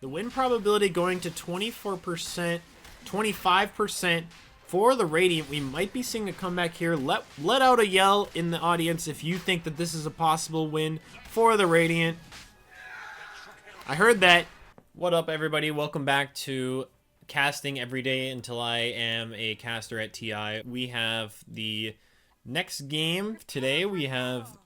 The win probability going to 24%, 25% for the Radiant. We might be seeing a comeback here. Let out a yell in the audience if you think that this is a possible win for the Radiant. I heard that. What up, everybody? Welcome back to casting every day until I am a caster at TI. We have the next game today. We have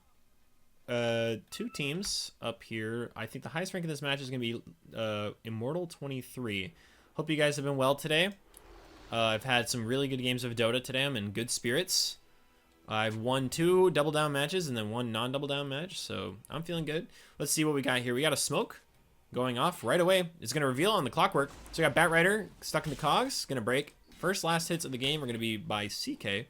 two teams up here. I think the highest rank in this match is going to be Immortal 23. Hope you guys have been well today. I've had some really good games of Dota today. I'm in good spirits. I've won 2 double down matches and then 1 non-double down match, so I'm feeling good. Let's see what we got here. We got a smoke going off right away. It's going to reveal on the clockwork. So we got Bat Rider stuck in the cogs. Going to break. First last hits of the game are going to be by CK,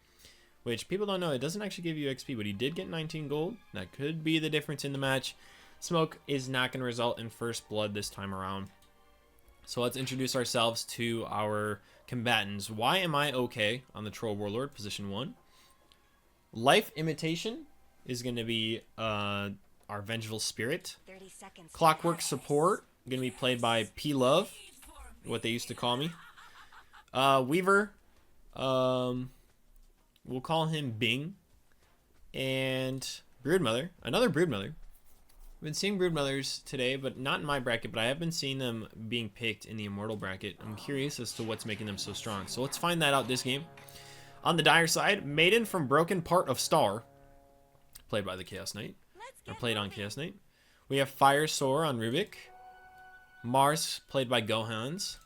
which people don't know. It doesn't actually give you XP, but he did get 19 gold. That could be the difference in the match. Smoke is not going to result in first blood this time around. So let's introduce ourselves to our combatants. Why am I okay on the Troll Warlord, position 1? Life Imitation is going to be our Vengeful Spirit. Clockwork Support, going to be played by P-Love, what they used to call me. Weaver, we'll call him Bing. And Broodmother, another Broodmother. I've been seeing Broodmothers today, but not in my bracket, but I have been seeing them being picked in the Immortal bracket. I'm curious as to what's making them so strong. So let's find that out this game. On the Dire side, Maiden from Broken Part of Star, played by the Chaos Knight, or played on Chaos Knight. We have Fire Soar on Rubik. Mars, played by Gohans.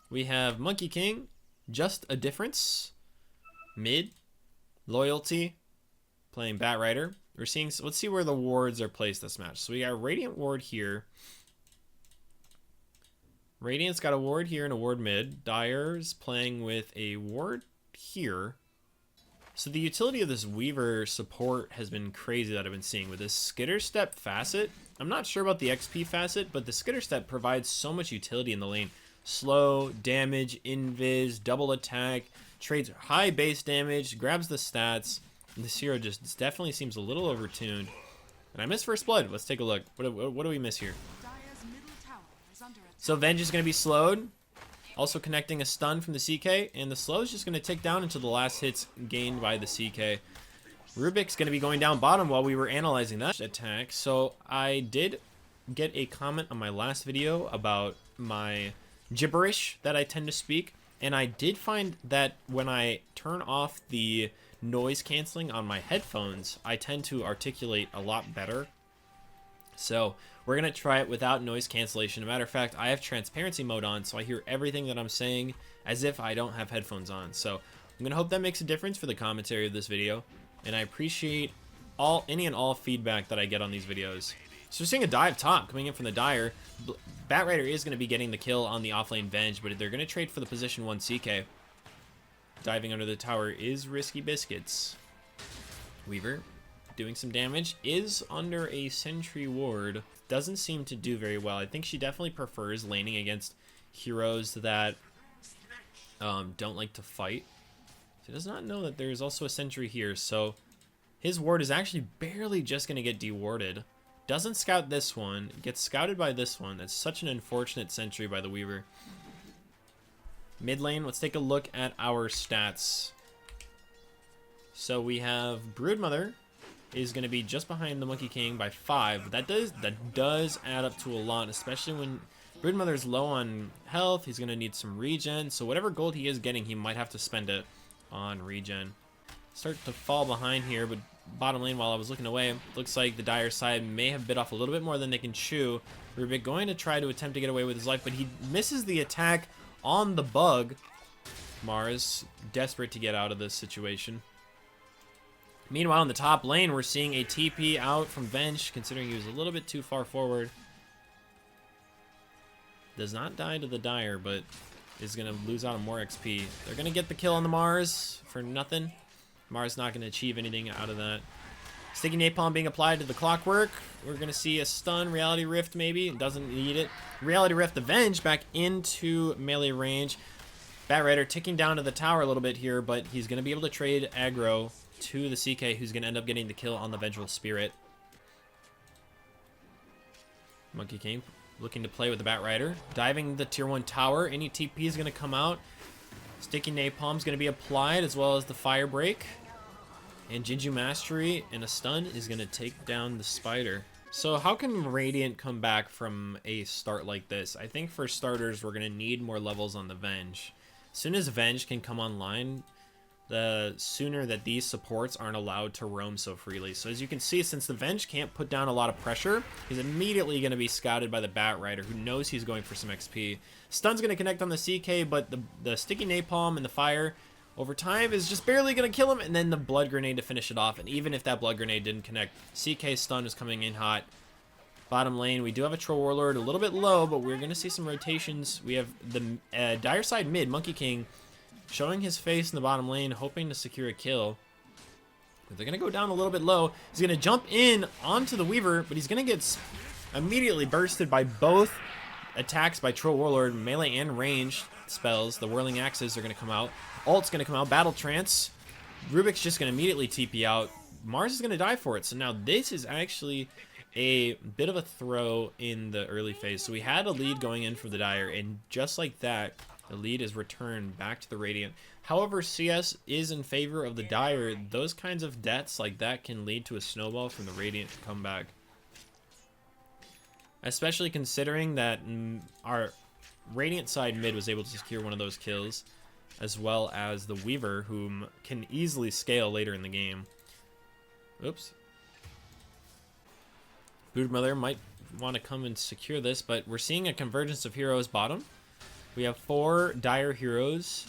We have Monkey King, Just a Difference. Mid, Loyalty, playing Bat Rider. We're seeing, let's see where the wards are placed this match. So we got Radiant ward here. Radiant's got a ward here and a ward mid. Dire's playing with a ward here. So the utility of this Weaver support has been crazy that I've been seeing with this Skitter Step facet. I'm not sure about the XP facet, but the Skitter Step provides so much utility in the lane. Slow, damage, invis, double attack, trades high base damage, grabs the stats. And this hero just definitely seems a little overtuned. And I missed first blood. Let's take a look. What do we miss here? So Venge is going to be slowed. Also connecting a stun from the CK. And the slow is just going to tick down until the last hits gained by the CK. Rubik's going to be going down bottom while we were analyzing that attack. So I did get a comment on my last video about my gibberish that I tend to speak. And I did find that when I turn off the noise canceling on my headphones, I tend to articulate a lot better. So we're going to try it without noise cancellation. As a matter of fact, I have transparency mode on, so I hear everything that I'm saying as if I don't have headphones on. So I'm going to hope that makes a difference for the commentary of this video. And I appreciate any and all feedback that I get on these videos. So we're seeing a dive top coming in from the Dire. Bat Rider is going to be getting the kill on the offlane Venge, but they're going to trade for the position 1 CK. Diving under the tower is Risky Biscuits. Weaver doing some damage, is under a sentry ward. Doesn't seem to do very well. I think she definitely prefers laning against heroes that don't like to fight. She does not know that there's also a sentry here, so his ward is actually barely just going to get dewarded. Doesn't scout this one, gets scouted by this one. That's such an unfortunate sentry by the Weaver. Mid lane, let's take a look at our stats. So we have Broodmother is going to be just behind the Monkey King by 5. That does add up to a lot, especially when Broodmother's low on health. He's going to need some regen, so whatever gold he is getting, he might have to spend it on regen. Start to fall behind here, but bottom lane, while I was looking away, looks like the Dire side may have bit off a little bit more than they can chew. Rubik going to try to attempt to get away with his life, but he misses the attack on the bug. Mars desperate to get out of this situation. Meanwhile, in the top lane, we're seeing a TP out from Venge, considering he was a little bit too far forward. Does not die to the Dire, but is going to lose out on more XP. They're going to get the kill on the Mars for nothing. Mars not going to achieve anything out of that. Sticky Napalm being applied to the clockwork. We're going to see a stun, Reality Rift maybe. It doesn't need it. Reality Rift the Venge back into melee range. Bat Rider ticking down to the tower a little bit here, but he's going to be able to trade aggro to the CK, who's going to end up getting the kill on the Vengeful Spirit. Monkey King looking to play with the Bat Rider. Diving the tier 1 tower. Any TP is going to come out. Sticky Napalm is going to be applied, as well as the Fire Break. And Jinju Mastery and a stun is going to take down the Spider. So how can Radiant come back from a start like this? I think for starters, we're going to need more levels on the Venge. As soon as Venge can come online, the sooner that these supports aren't allowed to roam so freely. So as you can see, since the Venge can't put down a lot of pressure, he's immediately going to be scouted by the Bat Rider, who knows he's going for some XP. Stun's going to connect on the CK, but the Sticky Napalm and the Fire over time is just barely going to kill him, and then the Blood Grenade to finish it off. And even if that Blood Grenade didn't connect, CK stun is coming in hot. Bottom lane, we do have a Troll Warlord a little bit low, but we're going to see some rotations. We have the dire side mid, Monkey King, showing his face in the bottom lane, hoping to secure a kill. But they're going to go down a little bit low. He's going to jump in onto the Weaver, but he's going to get immediately bursted by both attacks by Troll Warlord, melee and ranged spells. The Whirling Axes are going to come out. Ult's going to come out. Battle Trance. Rubik's just going to immediately TP out. Mars is going to die for it. So now this is actually a bit of a throw in the early phase. So we had a lead going in for the Dire, and just like that, the lead is returned back to the Radiant. However, CS is in favor of the Dire. Those kinds of deaths like that can lead to a snowball from the Radiant to come back. Especially considering that our Radiant side mid was able to secure one of those kills, as well as the Weaver, whom can easily scale later in the game. Oops. Broodmother might want to come and secure this, but we're seeing a convergence of heroes bottom. We have 4 Dire heroes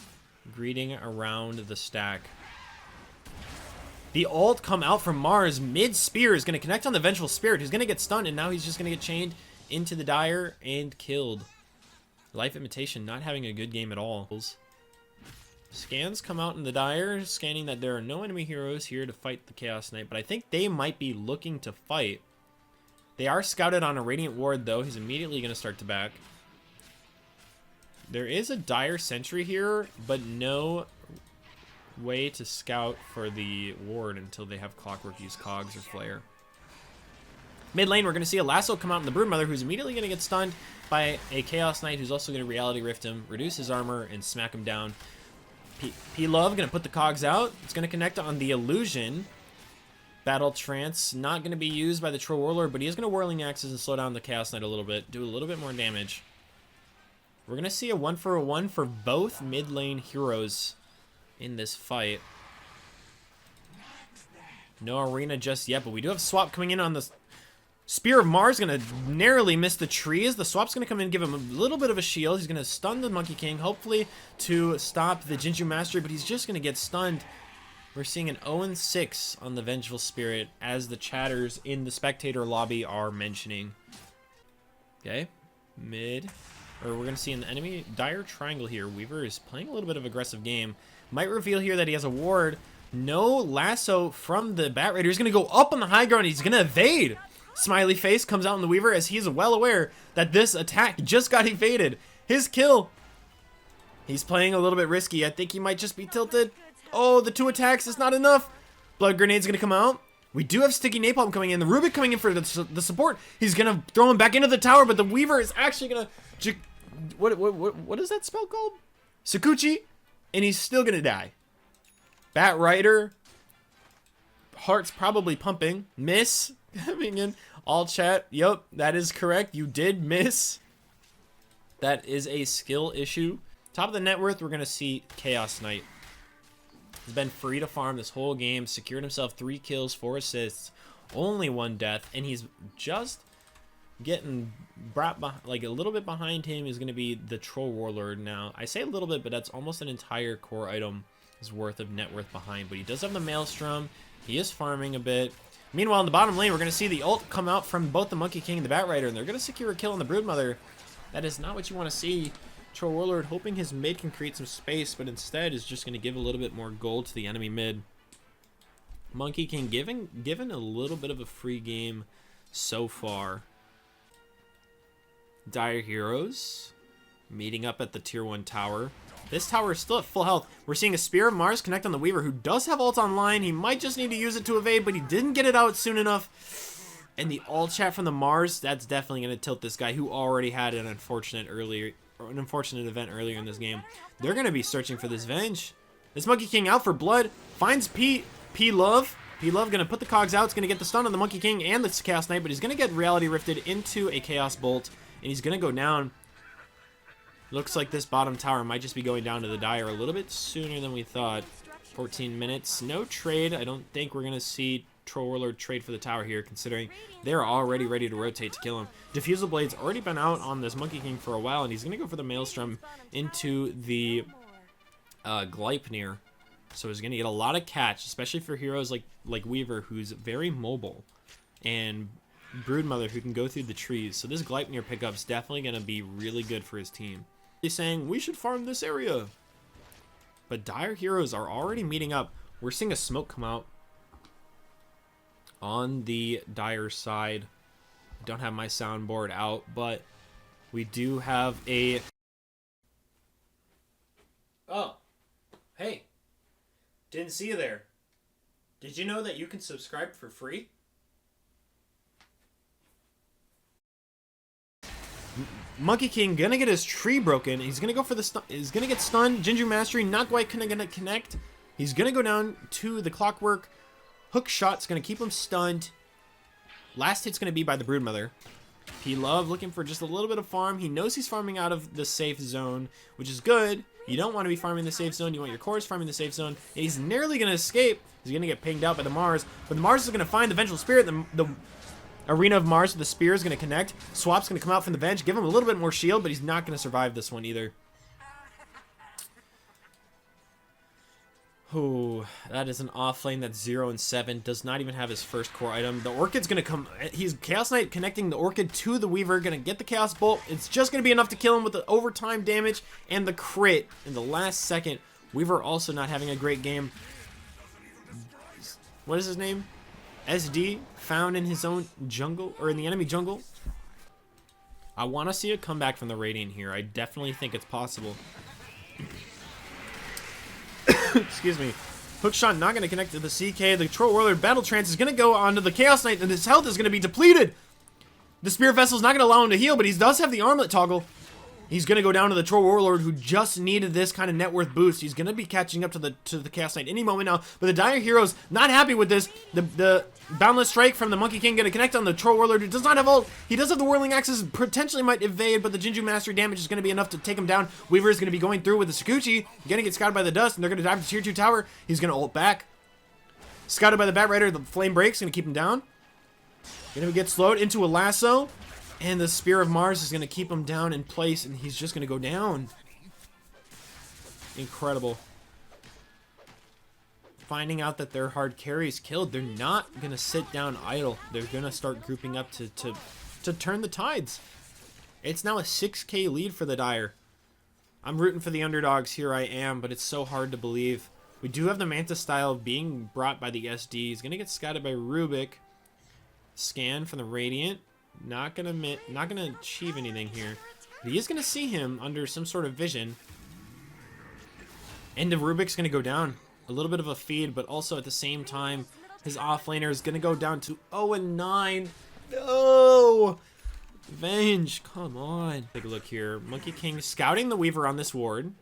greeting around the stack. The ult come out from Mars. Mid-spear is going to connect on the Vengeful Spirit. He's going to get stunned, and now he's just going to get chained into the Dire and killed. Life Imitation not having a good game at all. Scans come out in the Dire, scanning that there are no enemy heroes here to fight the Chaos Knight, but I think they might be looking to fight. They are scouted on a Radiant Ward, though. He's immediately going to start to back. There is a Dire Sentry here, but no way to scout for the Ward until they have Clockwork use Cogs or Flare. Mid lane, we're going to see a Lasso come out in the Broodmother, who's immediately going to get stunned by a Chaos Knight, who's also going to Reality Rift him, reduce his armor, and smack him down. P-Love going to put the Cogs out. It's going to connect on the Illusion. Battle Trance, not going to be used by the Troll Warlord, but he is going to Whirling Axes and slow down the Chaos Knight a little bit, do a little bit more damage. We're going to see a 1-for-1 for both mid lane heroes in this fight. No arena just yet, but we do have Swap coming in on the Spear of Mars. Going to narrowly miss the trees. The Swap's going to come in and give him a little bit of a shield. He's going to stun the Monkey King, hopefully to stop the Jinju Mastery, but he's just going to get stunned. We're seeing an 0-6 on the Vengeful Spirit, as the chatters in the spectator lobby are mentioning. Okay, mid. Or we're going to see an enemy Dire Triangle here. Weaver is playing a little bit of aggressive game. Might reveal here that he has a ward. No lasso from the Bat Raider. He's going to go up on the high ground. He's going to evade. Smiley face comes out in the Weaver, as he's well aware that this attack just got evaded. His kill. He's playing a little bit risky. I think he might just be tilted. Oh, the 2 attacks is not enough. Blood Grenade's going to come out. We do have Sticky Napalm coming in. The Rubik coming in for the support. He's going to throw him back into the tower, but the Weaver is actually going to... What is that spell called? Sakuchi. And he's still going to die. Bat Rider. Heart's probably pumping. Miss. Coming in. All chat. Yup, that is correct. You did miss. That is a skill issue. Top of the net worth, we're going to see Chaos Knight. He's been free to farm this whole game, secured himself 3 kills, 4 assists, only 1 death, and he's just getting brought like a little bit behind him is going to be the Troll Warlord now. I say a little bit, but that's almost an entire core item is worth of net worth behind, but he does have the Maelstrom. He is farming a bit. Meanwhile, in the bottom lane, we're going to see the ult come out from both the Monkey King and the Bat Rider, and they're going to secure a kill on the Broodmother. That is not what you want to see. Troll Warlord hoping his mid can create some space, but instead is just going to give a little bit more gold to the enemy mid. Monkey King given a little bit of a free game so far. Dire Heroes meeting up at the tier 1 tower. This tower is still at full health. We're seeing a Spear of Mars connect on the Weaver, who does have ult online. He might just need to use it to evade, but he didn't get it out soon enough. And the ult chat from the Mars, that's definitely going to tilt this guy who already had an unfortunate event earlier in this game. They're going to be searching for this Venge. This Monkey King out for blood. Finds P-Love. P-Love going to put the cogs out. It's going to get the stun on the Monkey King and the Chaos Knight, but he's going to get Reality Rifted into a Chaos Bolt, and he's going to go down. Looks like this bottom tower might just be going down to the Dire a little bit sooner than we thought. 14 minutes. No trade. I don't think we're going to see Troll Warlord trade for the tower here, considering they're already ready to rotate to kill him. Diffusal Blade's already been out on this Monkey King for a while, and he's going to go for the Maelstrom into the Gleipnir. So he's going to get a lot of catch, especially for heroes like Weaver, who's very mobile, and Broodmother, who can go through the trees. So this Gleipnir pickup's definitely going to be really good for his team. He's saying, we should farm this area. But Dire heroes are already meeting up. We're seeing a smoke come out on the Dire side. I don't have my soundboard out, but we do have a... Oh, hey, didn't see you there. Did you know that you can subscribe for free? Monkey King gonna get his tree broken. He's gonna go for the stun. He's gonna get stunned. Ginger Mastery not quite gonna connect. He's gonna go down to the Clockwork. Hook shot's gonna keep him stunned. Last hit's gonna be by the Broodmother. P-Love looking for just a little bit of farm. He knows he's farming out of the safe zone, which is good. You don't want to be farming the safe zone. You want your cores farming the safe zone. And he's nearly gonna escape. He's gonna get pinged out by the Mars, but the Mars is gonna find the Vengeful Spirit. The Arena of Mars with the spear is going to connect. Swap's going to come out from the Venge, give him a little bit more shield, but he's not going to survive this one either. Oh, that is an off lane that's 0 and 7. Does not even have his first core item. The Orchid's going to come. He's Chaos Knight connecting the Orchid to the Weaver. Going to get the Chaos Bolt. It's just going to be enough to kill him with the overtime damage and the crit in the last second. Weaver also not having a great game. What is his name? SD, found in his own jungle, or in the enemy jungle. I want to see a comeback from the Radiant here. I definitely think it's possible. Excuse me. Hookshot not going to connect to the CK. The Troll Warlord Battle Trance is going to go onto the Chaos Knight, and his health is going to be depleted. The Spirit Vessel is not going to allow him to heal, but he does have the Armlet toggle. He's going to go down to the Troll Warlord, who just needed this kind of net worth boost. He's going to be catching up to the Chaos Knight any moment now. But the Dire heroes not happy with this. The Boundless Strike from the Monkey King going to connect on the Troll Warlord, who does not have ult. He does have the Whirling Axes, potentially might evade, but the Jinju Mastery damage is going to be enough to take him down. Weaver is going to be going through with the Sakuchi. Going to get scouted by the Dust, and they're going to dive to Tier 2 tower. He's going to ult back. Scouted by the Bat Rider, the Flame breaks, going to keep him down. Going to get slowed into a lasso. And the Spear of Mars is going to keep him down in place, and he's just going to go down. Incredible. Finding out that their hard carry is killed, they're not going to sit down idle. They're going to start grouping up to turn the tides. It's now a 6k lead for the Dire. I'm rooting for the underdogs, here I am, but it's so hard to believe. We do have the Manta style being brought by the SD. He's going to get scouted by Rubik. Scan from the Radiant. Not gonna achieve anything here. But he is gonna see him under some sort of vision. And the Rubik's gonna go down. A little bit of a feed, but also at the same time, his offlaner is gonna go down to 0 and 9. No! Venge, come on. Take a look here. Monkey King scouting the Weaver on this ward.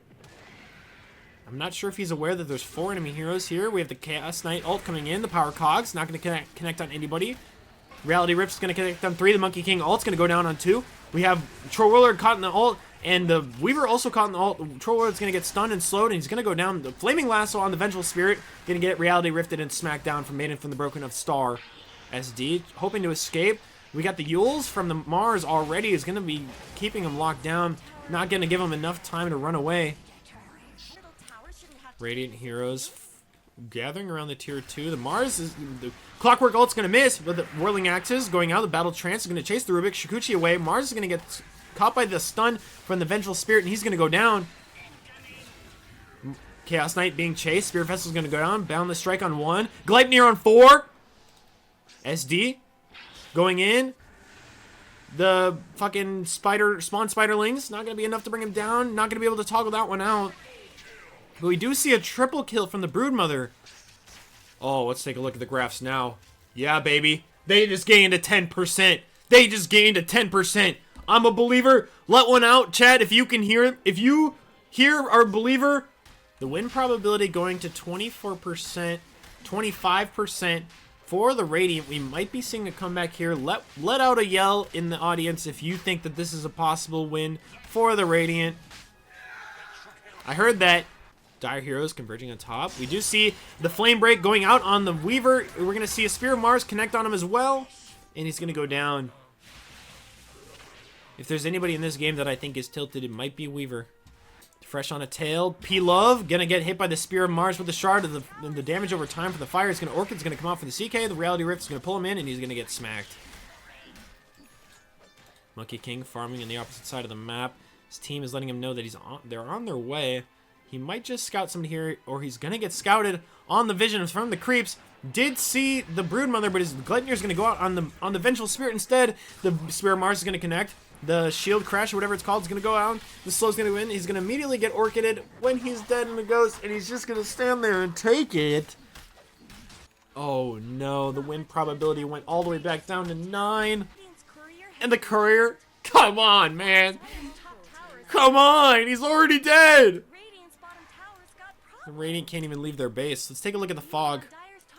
I'm not sure if he's aware that there's 4 enemy heroes here. We have the Chaos Knight ult coming in. The Power Cogs, not gonna connect on anybody. Reality Rift's going to connect on 3. The Monkey King ult's going to go down on 2. We have Troll Warlord caught in the ult, and the Weaver also caught in the ult. Troll Warlord's going to get stunned and slowed, and he's going to go down. The Flaming Lasso on the Vengeful Spirit, going to get Reality Rifted and smacked down from Maiden from the Broken of Star. SD hoping to escape. We got the Yules from the Mars already. Is going to be keeping him locked down. Not going to give him enough time to run away. Radiant heroes gathering around the Tier 2. The Mars is... The Clockwork ult's going to miss, but the Whirling Axes going out. The Battle Trance is going to chase the Rubik. Shikuchi away. Mars is going to get caught by the stun from the Vengeful Spirit, and he's going to go down. Chaos Knight being chased. Spirit Vessel's going to go down. Boundless Strike on 1. Gleipnir on 4. SD going in. The fucking spawn spiderlings. Not going to be enough to bring him down. Not going to be able to toggle that one out. But we do see a triple kill from the Broodmother. Oh, let's take a look at the graphs now. Yeah, baby. They just gained a 10%. They just gained a 10%. I'm a believer. Let one out, chat, if you can hear it. If you hear our believer, the win probability going to 24%, 25% for the Radiant. We might be seeing a comeback here. Let out a yell in the audience if you think that this is a possible win for the Radiant. I heard that. Dire Heroes converging on top. We do see the Flame Break going out on the Weaver. We're going to see a Spear of Mars connect on him as well. And he's going to go down. If there's anybody in this game that I think is tilted, it might be Weaver. Fresh on a tail. P-Love going to get hit by the Spear of Mars with the Shard. And the damage over time for the fire is going to... Orchid's going to come out for the CK. The Reality Rift is going to pull him in, and he's going to get smacked. Monkey King farming on the opposite side of the map. His team is letting him know that they're on their way. He might just scout somebody here, or he's going to get scouted on the vision from the creeps. Did see the Broodmother, but his Gleipnir is going to go out on the Vengeful Spirit instead. The Spear of Mars is going to connect. The Shield Crash, or whatever it's called, is going to go out. The Slow's going to win. He's going to immediately get Orchided when he's dead in the ghost, and he's just going to stand there and take it. Oh, no. The win probability went all the way back down to 9. And the Courier? Come on, man. Come on. He's already dead. The Radiant can't even leave their base. Let's take a look at the fog.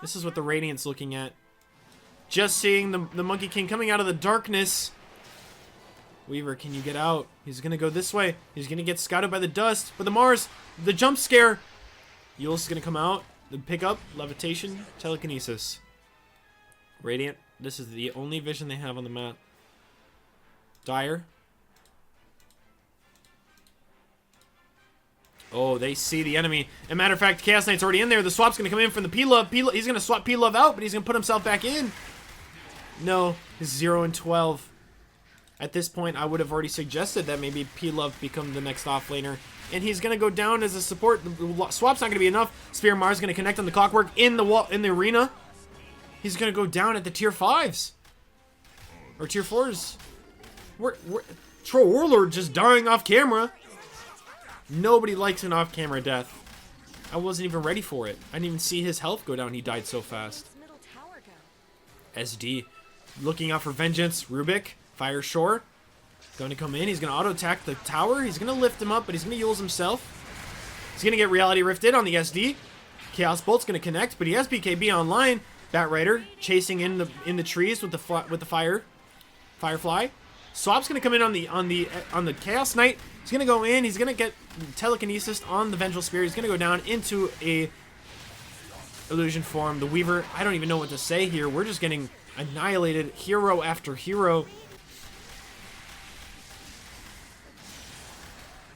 This is what the Radiant's looking at. Just seeing the Monkey King coming out of the darkness. Weaver, can you get out? He's going to go this way. He's going to get scouted by the dust. But the Mars, the jump scare. Eul's is going to come out. The pickup, levitation, telekinesis. Radiant, this is the only vision they have on the map. Dire. Oh, they see the enemy. As a matter of fact, Chaos Knight's already in there. The swap's going to come in from the P-Love. He's going to swap P-Love out, but he's going to put himself back in. No, it's 0 and 12. At this point, I would have already suggested that maybe P-Love become the next offlaner. And he's going to go down as a support. The swap's not going to be enough. Spear of Mars is going to connect on the Clockwork in the arena. He's going to go down at the tier 5s. Or tier 4s. Troll Warlord just dying off camera. Nobody likes an off-camera death. I wasn't even ready for it. I didn't even see his health go down. He died so fast. SD. Looking out for vengeance. Rubik. Fire Shore. Going to come in. He's going to auto-attack the tower. He's going to lift him up, but he's going to use himself. He's going to get Reality Rifted on the SD. Chaos Bolt's going to connect, but he has BKB online. Bat Rider chasing in the trees with the Firefly. Swap's going to come in on the Chaos Knight. He's going to go in. He's going to get telekinesis on the Vengeful Spirit. He's going to go down into a illusion form. The Weaver, I don't even know what to say here. We're just getting annihilated hero after hero.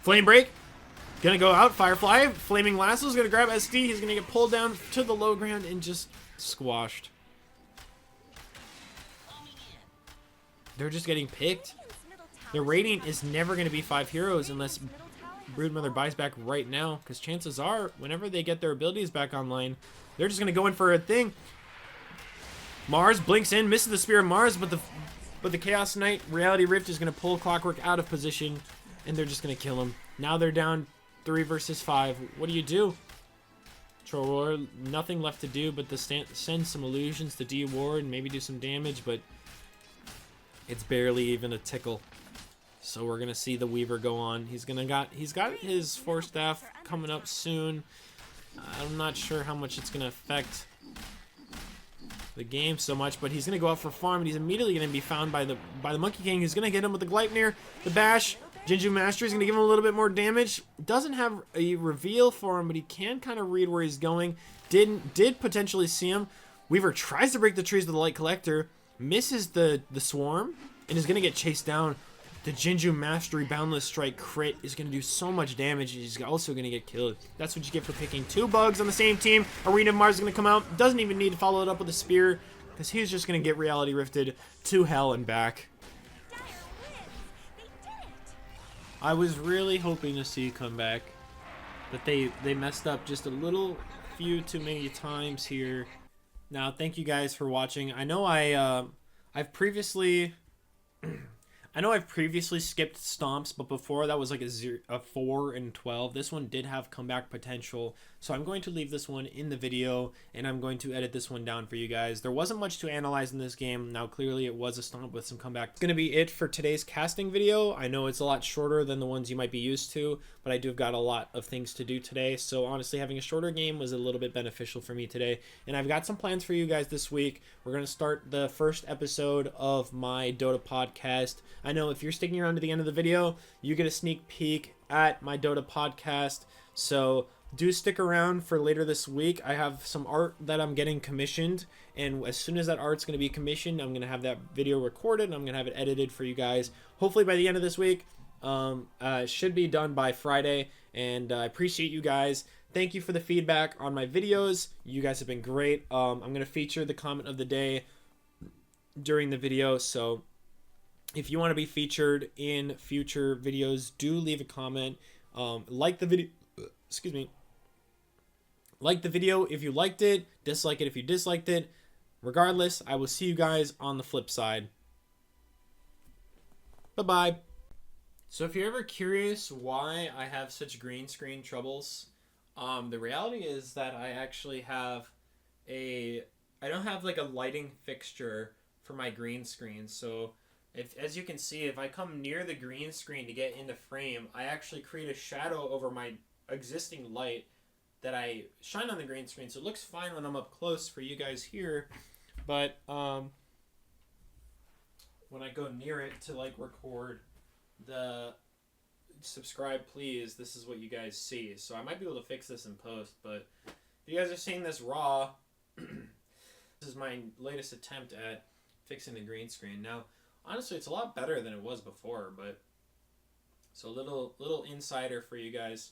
Flame Break. Gonna go out. Firefly. Flaming Lasso's gonna grab SD. He's gonna get pulled down to the low ground and just squashed. They're just getting picked. The Radiant is never gonna be 5 heroes unless Broodmother buys back right now, because chances are, whenever they get their abilities back online, they're just gonna go in for a thing. Mars blinks in, misses the Spear of Mars, but the Chaos Knight Reality Rift is gonna pull Clockwork out of position, and they're just gonna kill him. Now they're down 3 versus 5. What do? Troll War, nothing left to do but to send some illusions to D-Ward and maybe do some damage, but it's barely even a tickle. So we're gonna see the Weaver go on. He's got his Force Staff coming up soon. I'm not sure how much it's gonna affect the game so much, but he's gonna go out for farm, and he's immediately gonna be found by the Monkey King. He's gonna get him with the Gleipnir, the Bash. Jinju Mastery is gonna give him a little bit more damage. Doesn't have a reveal for him, but he can kind of read where he's going. Did potentially see him. Weaver tries to break the trees with the Light Collector, misses the swarm, and is gonna get chased down. The Jinju Mastery Boundless Strike crit is going to do so much damage, and he's also going to get killed. That's what you get for picking 2 bugs on the same team. Arena of Mars is going to come out. Doesn't even need to follow it up with a spear, because he's just going to get Reality Rifted to hell and back. I was really hoping to see come back, but they messed up just a few too many times here. Now, thank you guys for watching. I know I've previously... I know I've previously skipped stomps, but before that was like a 4 and 12. This one did have comeback potential, so I'm going to leave this one in the video, and I'm going to edit this one down for you guys. There wasn't much to analyze in this game. Now, clearly it was a stomp with some comeback. It's going to be it for today's casting video. I know it's a lot shorter than the ones you might be used to, but I do have got a lot of things to do today, so honestly, having a shorter game was a little bit beneficial for me today, and I've got some plans for you guys this week. We're going to start the first episode of my Dota podcast. I know if you're sticking around to the end of the video, you get a sneak peek at my Dota podcast. So do stick around for later this week. I have some art that I'm getting commissioned, and as soon as that art's going to be commissioned, I'm going to have that video recorded, and I'm going to have it edited for you guys. Hopefully by the end of this week. Should be done by Friday, and I appreciate you guys. Thank you for the feedback on my videos. You guys have been great. I'm going to feature the comment of the day during the video, so if you want to be featured in future videos, do leave a comment. Like the video. Excuse me. Like the video if you liked it. Dislike it if you disliked it. Regardless, I will see you guys on the flip side. Bye-bye. So if you're ever curious why I have such green screen troubles, the reality is that I actually have I don't have like a lighting fixture for my green screen, so as you can see, if I come near the green screen to get into frame, I actually create a shadow over my existing light that I shine on the green screen. So it looks fine when I'm up close for you guys here, but when I go near it to like record the subscribe please, this is what you guys see. So I might be able to fix this in post, but if you guys are seeing this raw, this is my latest attempt at fixing the green screen. Now, honestly, it's a lot better than it was before, but so little insider for you guys.